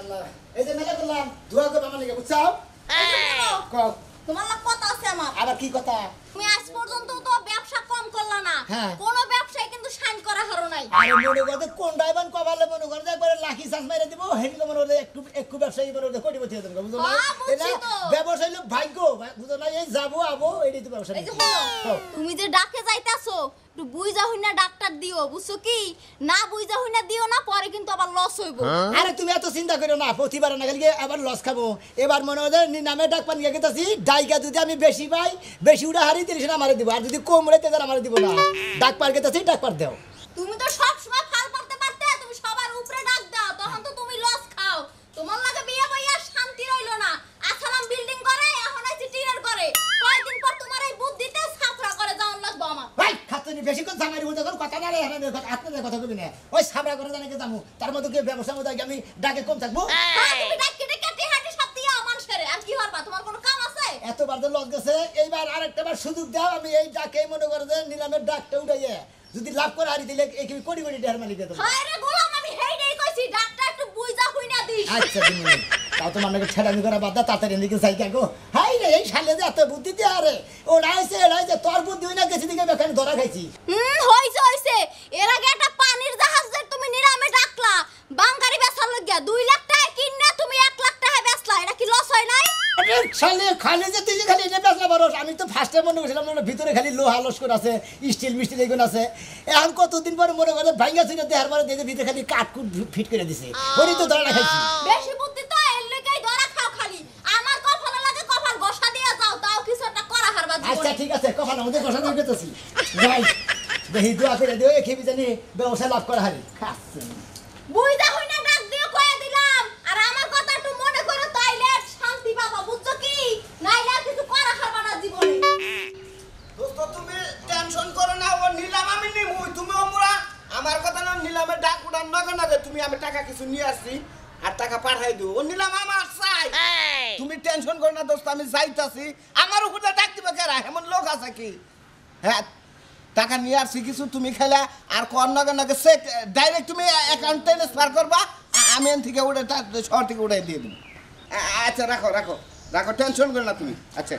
আল্লাহ এই যে মেলা করলাম দোয়া করব আমার লাগি বুঝছাও কও তোমার লাগ কথা আছে আমার আবার কি কথা তুমি আজ পর্যন্ত তো ব্যবসা কম করলা না হ্যাঁ। কোন ব্যবসায় কিন্তু সাইন করা হারো নাই আরে মনে করতে কোন ডাইবান কবালে মনে করে একবার লাখি চাষ মাইরা দিব হেডিকে মনে করে একটু ব্যবসায়ী মনে করে কোটিপতি হয়ে যাবে বুঝছো না হ্যাঁ, বুঝছি এটা তো। ব্যবসা হলো ভাগ্য বুঝছো না এই যাবো আবো এইটাই তো ব্যবসা এই যে শোনো, তুমি যে ডাকে যাইতাছো একটু বুইজা হইনা ডাক্তার দিও বুঝছো কি না বুইজা হইনা দিও না পরে কিন্তু আবার লস হইব আরে তুমি এত চিন্তা করো না প্রতিবার না গেলে আবার লস খাবো এবার মনে হয় নামে ডাক পানি গেতেছি ডাইকা যদি আমি বেশি পাই বেশি উড়া হারি দিলে সেটা আমারে দিব আর যদি কম উড়ে তাহলে আমারে দিব না ডাক পার গেতেছি ডাক পার দাও তুমি তো সব সময় ফাল পারতে পারতে তুমি সবার উপরে ডাক দাও তখন তো তুমি লস খাও তোমার লাগে বিয়ে বইয়া শান্তি রইলো না আসালাম বিল্ডিং করে এখন আইছি টিনের করে কয়দিন পর তোমার এই বুদ্ধিতে ছাপরা করে যাওন লাগবো আমার ভাই খাতুনি বেশি করে জামাই বলতে কোন কথা না রে এখানে আপনাদের কথা কবি না ওই সাবরা করে জানাকে যামু তার মধ্যে কি ব্যবসার মধ্যে আমি ডাকে কম থাকবো হ্যাঁ, তুমি ডাক কেটে কেটে হাঁটি সব দিয়া মানুষের আর কি হরবা তোমার কোনো কাম আছে এতবার তো লস গেছে এইবার আরেকটা বার সুযোগ দাও আমি এই ডাকে মনে করে যে নিলামের ডাকটা উঠাইয়ে যদি লাভ করে হারি দিলে এই কোটি কোটি টাকার মালিক দেবো হায় রে গোলাম আমি হেইডেই কইছি ডাক্তার একটু বুইজা হইনা দিস আচ্ছা তুমি তাও তো মানুষকে ছেড়ানি করা বাদ দা তাড়াতাড়ি এদিকে যাই গো হাই রে এই শালে যে এত বুদ্ধি দিয়ে আরে ও রাইছে তোর বুদ্ধি হই না গেছি দিকে বেখানে ধরা খাইছি হইছে এর আগে একটা পানির জাহাজ যে তুমি নিরামে ডাকলা বাঙ্গারি বেচার লাগিয়া 2 লাখ টাকা কিননা তুমি 1 লাখ টাকা বেচলা এটা কি লস হয় নাই আরে শালে খালি যে তুই যে খালি এটা বেচলা বরস আমি তো ফার্স্টে মনে করছিলাম না ভিতরে খালি লোহা লস্কর আছে স্টিল মিস্টিল এগুলো আছে এখন কতদিন পরে মনে করে ভাঙ্গা ছিল দেহার পরে দিয়ে ভিতরে খালি কাটকুট ফিট করে দিছে ওরই তো ধরা খাইছি বেশি বুদ্ধি তো এর লেগাই ধরা খাও খালি আমার কপালে লাগে কপাল বসা দিয়া যাও তাও কিছু একটা করা হারবা আচ্ছা জীবনে ঠিক আছে কপাল আমাদের বসা দিয়ে গেতেছি যাই দেখি দোয়া করে দিও খেবি জানি ব্যবসা লাভ করা হারি খাচ্ছে বুইজা হইনা ডাক দিয়ে কয়ে দিলাম আর আমার কথা একটু মনে করো তাইলে শান্তি পাবা বুঝছো কি নাইলে আর কিছু করা হারবা না জীবনে দোস্ত তুমি টেনশন করো না ও নিলাম আমি নিমু তুমি ওমরা আমার কথা না নিলামে ডাক উড়ান না যে তুমি আমি টাকা কিছু নিয়ে আসছি আর টাকা পাঠাই দিও ও নিলাম আমার চাই তুমি টেনশন করো না দোস্ত আমি যাইতাছি আমার উপরে ডাক দিবে কেরা এমন লোক আছে কি হ্যাঁ টাকা নিয়ে আসছি কিছু তুমি খেলা আর কর নাগে সে ডাইরেক্ট তুমি অ্যাকাউন্ট ট্রান্সফার করবা আমি এন থেকে উড়ে শহর থেকে উড়াই দিয়ে দেবো আচ্ছা রাখো রাখো রাখো টেনশন করো না তুমি আচ্ছা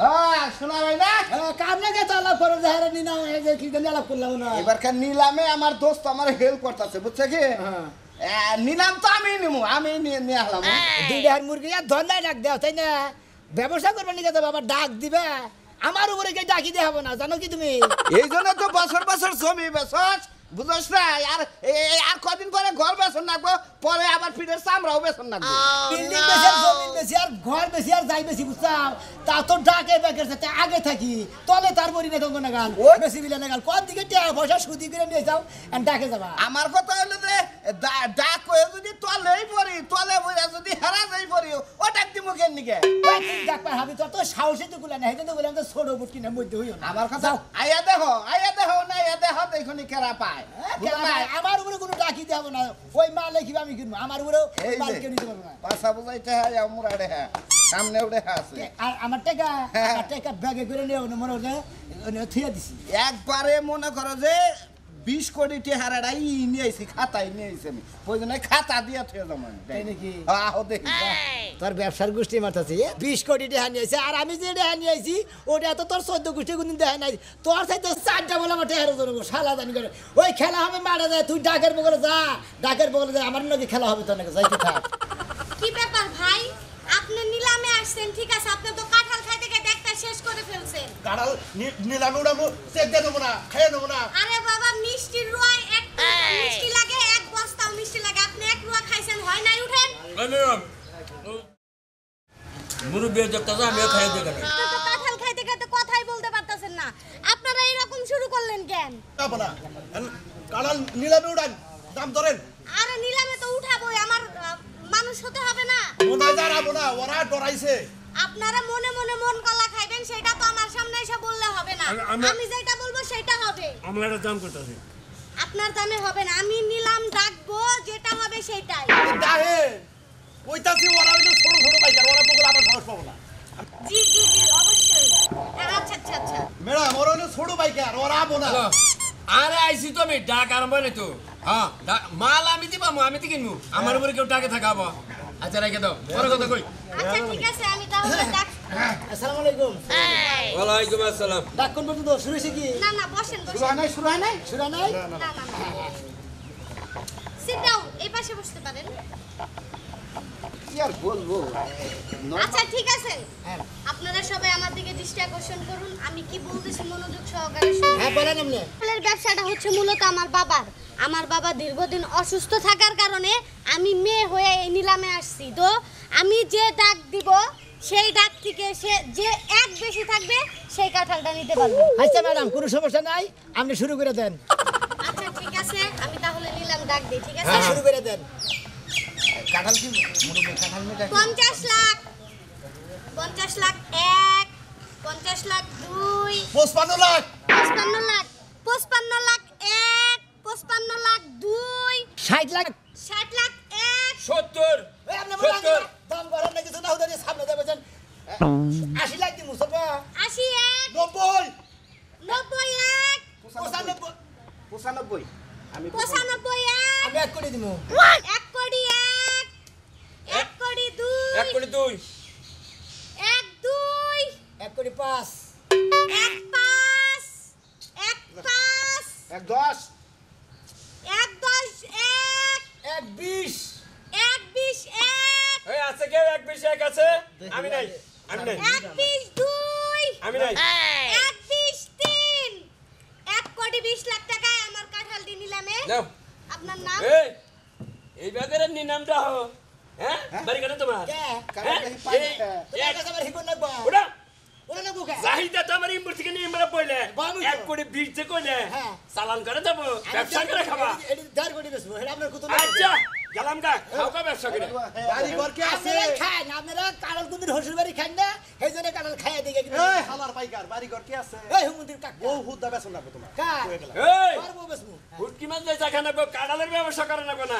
হ্যাঁ শোনা ভাই না এবারকার নিলামে আমার দোস্ত আমার হেল্প করতেছে বুঝছে কি নিলাম তো আমি নিমু আমি নিয়ে আসলাম দুইটা মুরগি আর ধন্যায় ডাক দেওয়া তাই না ব্যবসা করবে নিকে তো বাবা ডাক দিবে আমার উপরে কে ডাকি দিয়ে হবে না জানো কি তুমি এই জন্য তো বছর বছর জমি বেচস বুঝছ না আর কদিন পরে ঘর বেচন নাকবো পরে আবার ফিরের চামড়াও বেচন নাকবো বিল্ডিং বেশি আর জমিন বেশি আর ঘর বেশি আর যাই বেশি বুঝছাও তা তো ডাকে বেকের সাথে আগে থাকি তলে তার বড়ি না তঙ্গ না গান বেশি বিলে না গান কোন দিকে টাকা পয়সা সুদি করে নিয়ে যাও আর ডাকে যাবা আমার কথা হলো যে ডাক কয়ে যদি তলেই পড়ি তলে বইরা যদি হেরা যাই পড়ি ও ডাক দিব কেন নিকে ডাক পার হাবি তোর তো সাহসে তো গুলা না হেতে তো বললাম তো ছোট বুটকি না মধ্যে হইও না আমার কথা আইয়া দেখো না আইয়া দেখো দেখুনি কেরা পায় আমার উপরে কোনো ডাকি দেব না ওই মাল লিখিবে আমি কিনবো আমার উপরে মাল কেউ নিতে পারবো না পাশা বুঝাইতে হয় আমরা রে হ্যাঁ সামনে উড়ে আছে আর আমার টাকা ব্যাগে করে নিয়ে মনে হচ্ছে থিয়ে দিছি একবারে মনে করো যে 20 কোটি টাকাটাই নিয়ে আইছি খাতায় নিয়ে আইছি আমি ওই জন্য খাতা দিয়ে থুয়ে জমা তাই নাকি আহো দেখি তোর ব্যবসার গোষ্ঠী মারতাছে 20 কোটি টাকা নিয়ে আইছে আর আমি যে টাকা নিয়ে আইছি ওটা তো তোর 14 কোটি কোনদিন দেখা নাই তোর চাই তো 4টা বলে আমার টাকা ধরবো শালা জানি করে ওই খেলা হবে মারা যায় তুই ডাকের বগলে যা আমার নাকি খেলা হবে তোর নাকি যাই তুই থাক কি ব্যাপার ভাই আপনি নিলামে আসছেন ঠিক আছে আপনি তো কাঁঠাল খাইতে খাইতে একটা শেষ করে ফেলছেন কাঁঠাল নিলামে উড়াবো চেক দিয়ে দেবো না খেয়ে দেবো না আরে বাবা মিষ্টির রুয়ায় এক মিষ্টি লাগে এক বস্তাও মিষ্টি লাগে আপনি এক রুয়া খাইছেন হয় নাই উঠেন মুরব্বী দেখতেছে আমি খাই দিয়ে গেলাম আপনি তো কাঁঠাল খাইতে খাইতে কথাই বলতে পারতেছেন না আপনারা এইরকম শুরু করলেন কেন যাবো না কাঁঠাল নিলামে উড়ান দাম ধরেন আরে নিলামে তো উঠাবোই আমার মানুষ হতে হবে না মনে দাঁড়াবো না ওরা ডরাইছে আপনারা মনে মনে মন কলা খাইবেন সেটা তো আমার সামনে এসে বললে হবে না আমি যেটা বলবো সেটা হবে আমরা একটা দাম করতেছি আপনার দামে হবে না আমি নিলাম ডাকবো যেটা হবে সেটাই দাহে ওইটাছি ওরা হইলো ছোট ছোট বাইকার ওরা বগলে আবার সাহস পাবো না জি জি জি অবশ্যই আচ্ছা আচ্ছা আচ্ছা ম্যাডাম ওরা হইলো ছোট বাইকার ওরা আবো না আরে আইছি তো আমি ডাক আরম্ভ নেই তো হ্যাঁ মাল আমি দিবাম আমি তো কিনবো আমার উপরে কেউ টাকা থাকাবো আচ্ছা রেখে দাও পরে কথা কই আচ্ছা ঠিক আছে আমি তাহলে ডাক আসসালামু আলাইকুম ওয়ালাইকুম আসসালাম ডাক কোন পর্যন্ত শুরু হয়েছে কি না না বসেন শুরু বসেন হয় নাই শুরু হয় নাই শুরু নাই না না সিট ডাউন এই পাশে বসতে পারেন কি আর বলবো আচ্ছা ঠিক আছে হ্যাঁ আপনারা সবাই আমার দিকে দৃষ্টি আকর্ষণ করুন আমি কি বলতেছি মনোযোগ সহকারে শুনুন হ্যাঁ বলেন আপনি ফুলের ব্যবসাটা হচ্ছে মূলত আমার বাবার আমার বাবা দীর্ঘদিন অসুস্থ থাকার কারণে আমি মেয়ে হয়ে এই নিলামে আসছি তো আমি যে ডাক দিব সেই ডাক থেকে সে যে এক বেশি থাকবে সেই কাঁঠালটা নিতে পারবে আচ্ছা ম্যাডাম কোনো সমস্যা নাই আপনি শুরু করে দেন আচ্ছা ঠিক আছে আমি তাহলে নিলাম ডাক দিই ঠিক আছে হ্যাঁ শুরু করে দেন কাঁঠাল কি মুরব্বি কাঁঠাল মিটা 50 লাখ 50 লাখ 1 50 লাখ 2 55 লাখ 55 লাখ 55 লাখ 1 55 লাখ 2 60 লাখ 60 লাখ 1 70 এই আপনি বলেন 70 দাম করেন না কিছু না ওদের সামনে দেবেন 80 লাখ দিমু সব 80 1 90 90 1 95 আমি 95 আমি 1 কোটি দিমু 1 কোটি 1 1 কোটি 2 1 কোটি 2 1 2 1 কোটি 5 1 5 1 5 এক 10 1 10 1 1 20 1 20 1 এই আছে কেউ 1 20 1 আছে আমি নাই 1 20 2 আমি নাই 1 20 3 1 কোটি 20 লাখ টাকায় আমার কাঁঠালটি নিলামে নাও আপনার নাম এই বাজারের নিনামটা হো হ্যাঁ বাড়ি কেন তোমার কে কাঁঠাল কি পাই তোমার কাছে আমার হিকো লাগবা ওটা ওরা লাগবো কে চাহিদা তো আমার ইম্পুর থেকে নিয়ে পড়লে বাবু তো। 1 কোটি 20 থেকে কইলে হ্যাঁ। চালান করে দেবো ব্যবসা করে খাবা এডি 1.5 কোটি বেচবো এটা আপনার কত আচ্ছা গেলাম গা খাও কা ব্যবসা করে বাড়ি ঘর কি আছে আপনারা খান আপনারা কাঁঠাল কুন্দির হসুর বাড়ি খান না সেই জন্য কাঁঠাল খাইয়া দিকে এই হালার পাইকার বাড়ি ঘর কি আছে এই হুমুন্দির কাকা বউ হুদ্দা বেসন লাগবে তোমার কার কয়ে গেলাম। এই পারবো বেচবো হুটকি মাছ দিয়ে চা খানা কাঁড়ালের ব্যবসা করে নেবো না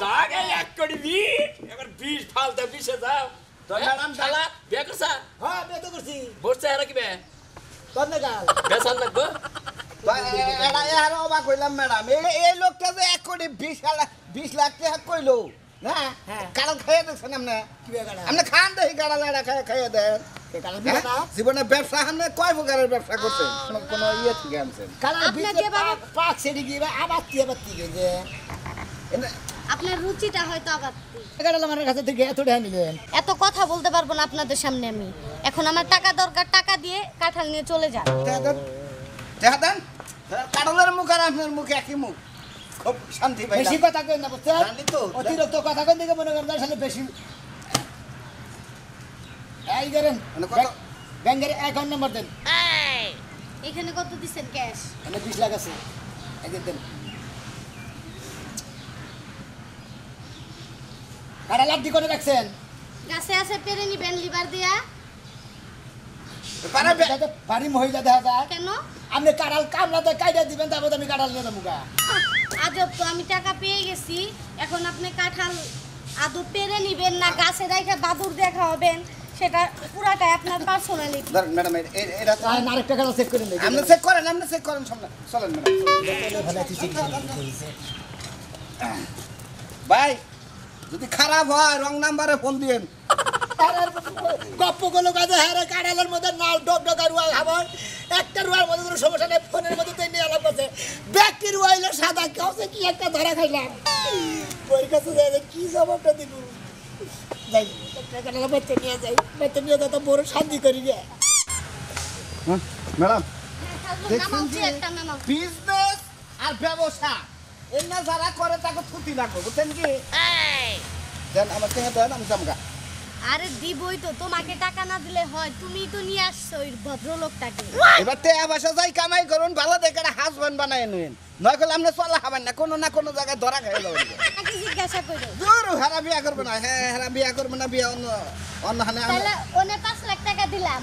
তাকে 1 কোটি দি এবার 20 ফালতা 20 যাও তো ম্যাডাম শালা বিয়ে করছা হ্যাঁ বে তো করছি বসছে এরা কি বে তোর না গাল বেসান লাগবো এটা আর অবাক হইলাম ম্যাডাম এই লোকটা যে 1 কোটি 20 লাখ টাকা কইলো না হ্যাঁ। কাঁঠাল খাইয়ে দেখছেন আপনি কি বে গাড়া আপনি খান দেখি কাঁঠাল এটা খাইয়ে দেন কাঁঠাল বিয়া না জীবনে ব্যবসা আপনি কয় প্রকারের ব্যবসা করছেন কোনো ইয়ে থেকে আনছেন কাঁঠাল আপনার বিচে যেভাবে- পাক সেটি গিয়ে আবার কি যে আপনার রুচিটা হয়তো আবার কাঁঠাল আমার কাছে থেকে এত টাকা নিলেন এত কথা বলতে পারবো না আপনাদের সামনে আমি এখন আমার টাকা দরকার টাকা দিয়ে কাঁঠাল নিয়ে চলে যান দেখা দেন কাঁঠালের মুখ আর আপনার মুখ একই মুখ খুব শান্তি বেশি পাইলাম কথা কই না বুঝছেন জানি তো। অতিরিক্ত কথা কই দিকে মনে করেন আসলে বেশি এই করেন মানে কত? ব্যাংকের অ্যাকাউন্ট নাম্বার দেন এখানে কত দিচ্ছেন ক্যাশ এখানে 20 লাখ আছে এই যে দেন কাঁঠাল লাড্ডি করে রাখছেন গাছে আছে পেরে নিবেন লিভার দিয়া পারবে যাতে বাড়ি মহিলা দেখা যায় কেন আপনি কাঁঠাল কামলাতে কাইটা দিবেন তারপর আমি কাঁঠাল নিয়ে যাবো গা আজব তো আমি টাকা পেয়ে গেছি এখন আপনি কাঁঠাল আদৌ পেরে নিবেন না গাছে রাইখা বাদুর দিয়ে খাওয়াবেন সেটা পুরাটাই আপনার পার্সোনালিটি ধরেন ম্যাডাম এটা তো তাই আরেকটা কাঁঠাল চেক করে নেই আপনি চেক করেন সামনে চলেন ম্যাডাম ভাই যদি খারাপ হয় রং নাম্বারে ফোন দিয়েন গপ্প গুলো কাজে হ্যাঁ কাঁঠালের মধ্যে নাল ডব ডকা রুয়া খাবার একটা রুয়ার মধ্যে কোনো সমস্যা নেই ফোনের মধ্যে তো নিয়ে আলাপ করছে ব্যক্তি রুয়া হইলো সাদা কাউকে কি একটা ধরা খাইলাম ওর কাছে যাই কি জবাবটা দিব যাই একটা কাঁঠাল বেঁচে নিয়ে যাই বেঁচে নিয়ে যাই তো বড় শান্তি করি রে ম্যাডাম নামাও যে একটা নামাও বিজনেস আর ব্যবসা এর না যারা করে তাকে ছুটি লাগবে বুঝছেন কি দেন আমার থেকে দেন আমি জামগা আরে দিবই তো তোমাকে টাকা না দিলে হয় তুমি তো নিয়ে আসছো ওই ভদ্রলোকটাকে এবার তে আবাসা যাই কামাই করুন ভালো দেখে হাজবেন্ড বানায় নেন নয় করলে আপনি চলা খাবেন না কোনো জায়গায় ধরা খাই যাবেন তাকে জিজ্ঞাসা করো জোর হারা বিয়া করবে না হ্যাঁ হারা বিয়া করবে না বিয়া অন্য অন্য হানে তাহলে ওনে 5 লাখ টাকা দিলাম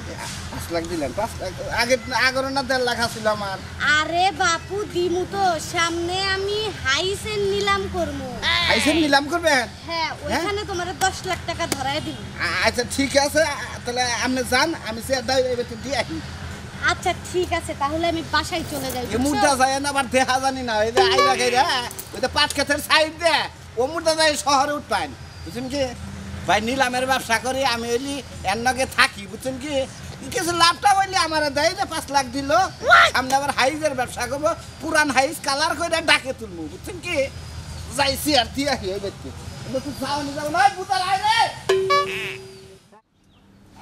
5 লাখ দিলেন 5 লাখ আগে আগর না 1.5 লাখ ছিল আমার আরে বাপু দিমু তো সামনে আমি হাইসেন নিলাম করবো আইসেন নিলাম করবেন হ্যাঁ ওইখানে তোমার 10 লাখ টাকা ধরায় দিই আচ্ছা ঠিক আছে তাহলে আপনি যান আমি সে দাই এবার দিয়ে আসি আচ্ছা ঠিক আছে, তাহলে আমি বাসায় চলে যাই। এই মুদ্রা যায় না আবার দেখা জানি না, এই যে আইরা গাইরা ওই যে পাট ক্ষেতের সাইড দে ও মুদ্রা যায় শহরে উঠবেন, বুঝছেন কি ভাই? নিলামের ব্যবসা করি আমি, এলি এর নগে থাকি, বুঝছেন কি? কিছু লাভটা বললে আমার দেয় যে 5 লাখ দিল, সামনে আবার হাইজের ব্যবসা করবো, পুরান হাইজ কালার করে ডাকে তুলবো, বুঝছেন কি? যাইছি আর তুই আহি এই ব্যক্তি যাও নি যাও নয় বুতার আয় রে।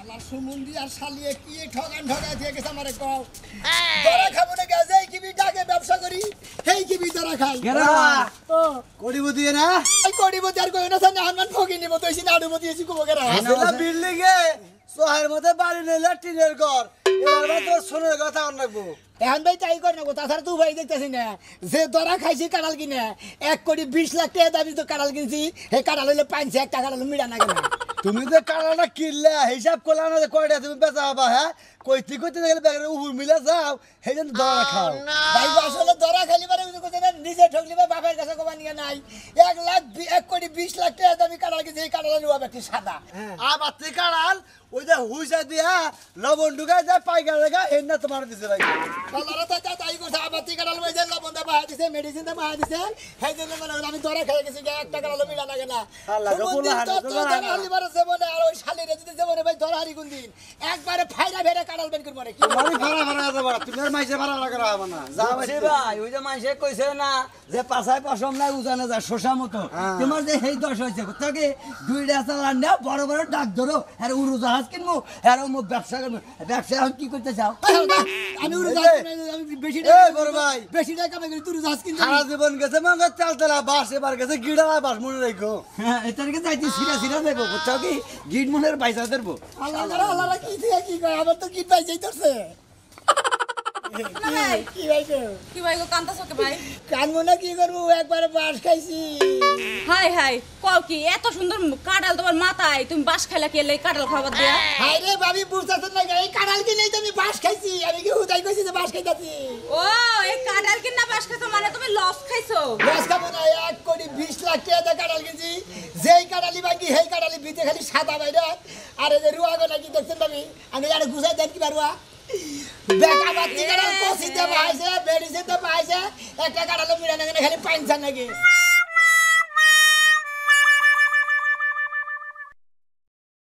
আমার সুমন্দি আর শালিয়ে কি ঠগাই দিয়ে গেছে আমারে কও। ধরা খাবো না গেছে কি বি ডাকে ব্যবসা করি, হেই কি বি ধরা খাই। ও করিব দিয়ে না এই করিবতি আর কই না জানি হানমান ফকি নিব তো এসি নাড়ুব দিয়েছি কোবকেরা। আসলে বিল্ডিং এ শহরের মধ্যে বাড়ি নিলে টিনের ঘর, এবার ভাই তোর সোনার কথা অন রাখবো। এখন ভাই তাই কর না গো, তাছাড়া তুই ভাই দেখতেছি না যে ধরা খাইছি কাঁঠাল কিনে 1 কোটি 20 লাখ টাকা দাবি তো কাঁঠাল কিনছি, হে কাঁঠাল হইলে 5 1 টাকা হলো মিড়া না কেন? তুমি যে কালাটা কিনলে হিসাব করলা না যে কয়টা তুমি বেচা হবা, হ্যাঁ কইতে কইতে গেলে ব্যাগের উহুর মিলে যাও, সেই জন্য দরা খাও। ভাই আসলে ধরা খালি মানে কইতে না নিজে ঠকলি বা বাপের কাছে কমা নিয়ে নাই। 1 কোটি 20 লাখ টাকা দাবি কাঁঠাল কিনছি, এই কাঁঠাল লুয়া ব্যক্তি সাদা। আর বাতি কালাল ওই যে হুইসা দিয়া লবণ ঢুকাই যায় পাইকার রেখা এর না তোমার দিছে ভাই। কলারা তো তাই করছে, আবাতি কাঁঠাল ওই যে লবণ দা বাহা দিছে, মেডিসিন দা বাহা দিছে, সেই জন্য মানে আমি ধরা খেয়ে গেছি 1 টাকা হলো মিড়া না কেন? আল্লাহ গো বলা হারে তো ধরা হালি বারে জীবনে আর ওই শালিরে যদি জীবনে ভাই ধরা হারি কোন দিন একবারে ফাইরা ভেড়া কাঁঠাল বের করে মারে কি তোমারই ভাড়া ভাড়া আছে ভাড়া, তুমি আর মাইসে ভাড়া লাগা হবে না। যা বুঝছি ভাই, ওই যে মানুষে কইছে না যে পাছায় পশম নাই উজানে যায় শোষা মতো, তোমার যে সেই দশ হয়েছে তোকে 2টা চালান নাও, বড় বড় ডাক ধরো, আর উড়োজাহাজ কিনবো, আর অমুক ব্যবসা করবো। ব্যবসা এখন কি করতে চাও? আমি উড়ে আমি বেশি এই বড় ভাই বেশি টাকা কামাই করি, তুই জাহাজ কিনতে সারা জীবন গেছে মঙ্গল চালতলা বাস, এবার গেছে গিড়ালা বাস, মনে রেখো। হ্যাঁ, এটাকে যাইতে সিরা সিরা দেবো, বুঝছো কি? গিট মনের পয়সা দেবো। আল্লাহ কি থেকে কি কয়, আমার তো গীত পাইছেই তোরছে ভাই কি ভাই গো কি ভাই গো কান্তাছো কে ভাই? কানবো না কি করবো, একবারে বাস খাইছি। হাই হাই কও কি এত সুন্দর কাঁঠাল তোমার মাথায়, তুমি বাস খাইলা কে লাই কাঁঠাল খাবার দিয়া? হাই রে ভাবি বুঝতেছ না, এই কাঁঠাল কিনেই তো আমি বাস খাইছি, আমি কি হুদাই কইছি যে বাস খাইতাছি? ও এই কাঁঠাল কিনা বাস খাইছো মানে তুমি লস খাইছো? বাস খাবো না, 1 কোটি 20 লাখ টাকা দিয়ে কাঁঠাল কিনছি, যেই কাঁঠালি বাকি সেই কাঁঠালি ভিতরে খালি সাদা বাইরে, আর এই যে রুয়া গো নাকি দেখছেন আমি আর গুছাই দেন কি বারুয়া বেকা বাতি কাঁঠাল কষি দিয়ে পাইছে, মেডিসিন দিয়ে পাইছে, একটা কাঁঠাল মিলা না খালি পাইছে নাকি।